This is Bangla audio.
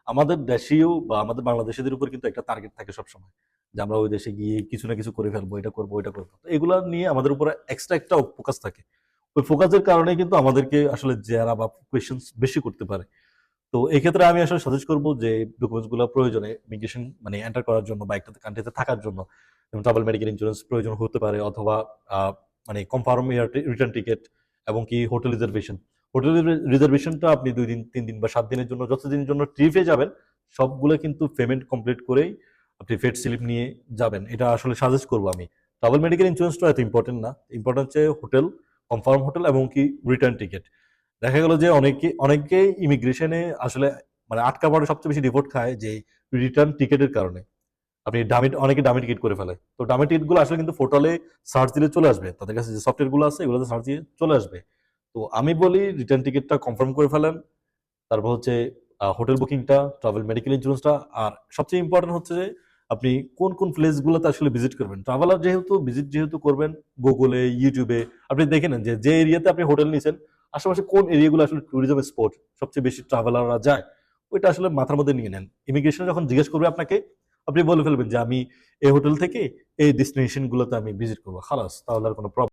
আমাদের দেশীয় বা আমাদের বাংলাদেশিদের উপর কিন্তু একটা টার্গেট থাকে সবসময় যে আমরা ওই দেশে গিয়ে কিছু না কিছু করে ফেলবো, এটা করবো ওইটা করবো। তো এগুলা নিয়ে আমাদের উপরে এক্সট্রা একটা ফোকাস থাকে। ওই ফোকাসের কারণে কিন্তু আমাদেরকে আসলে জেরা বা কোয়েশ্চেন্স বেশি করতে পারে। তো এক্ষেত্রে আমি আসলে সাজেস্ট করবো যে ডকুমেন্টস গুলো প্রয়োজনে ইমিগ্রেশন মানে এন্টার করার জন্য বা একটা কান্ট্রিতে থাকার জন্য যেমন ট্রাভেল মেডিকেল ইন্স্যুরেন্স প্রয়োজন হতে পারে, অথবা মানে কনফার্ম রিটার্ন টিকেট এবং কি হোটেল রিজার্ভেশন। হোটেল রিজার্ভেশনটা আপনি 2 দিন 3 দিন বা 7 দিনের জন্য যতদিনের জন্য ট্রিপে যাবেন সবগুলো কিন্তু পেমেন্ট কমপ্লিট করেই আপনি ফেড স্লিপ নিয়ে যাবেন। এটা আসলে সাজেস্ট করবো আমি। ট্রাভেল মেডিকেল ইন্স্যুরেন্সটা এত ইম্পর্টেন্ট না, ইম্পর্টেন্ট হচ্ছে হোটেল, কনফার্ম হোটেল এবং কি রিটার্ন টিকেট। দেখা গেল যে অনেকেই ইমিগ্রেশনে আসলে মানে আটকা পড়ে সবচেয়ে বেশি রিপোর্ট খায় যে রিটার্ন টিকেটের কারণে। আপনি অনেকে ডামি টিকিট করে ফেলে। তো ডামি টিকিট গুলো আসলে কিন্তু পোর্টালে সার্চ দিলে চলে আসবে, তাদের কাছে যে সফটওয়্যার গুলো আছে এগুলোতে সার্চ দিয়ে চলে আসবে। তো আমি বলি রিটার্ন টিকিটটা কনফার্ম করে ফেলেন, তারপর হচ্ছে হোটেল বুকিংটা, ট্রাভেল মেডিকেল ইন্স্যুরেন্সটা। আর সবচেয়ে ইম্পর্টেন্ট হচ্ছে যে আপনি কোন কোন প্লেস গুলোতে আসলে ভিজিট করবেন। ট্রাভেলার যেহেতু করবেন, গুগলে ইউটিউবে আপনি দেখে নেন যে যে এরিয়াতে আপনি হোটেল নিয়েছেন আশেপাশে কোন এরিয়াগুলো আসলে ট্যুরিজম স্পট সবচেয়ে বেশি ট্রাভেলাররা যায়, ওইটা আসলে মাথার মধ্যে নিয়ে নেন। ইমিগ্রেশন যখন জিজ্ঞেস করবে আপনাকে, আপনি বলে ফেলবেন যে আমি এই হোটেল থেকে এই ডেস্টিনেশন গুলোতে আমি ভিজিট করবো, খালাস, তাহলে আর কোনো প্রবলেম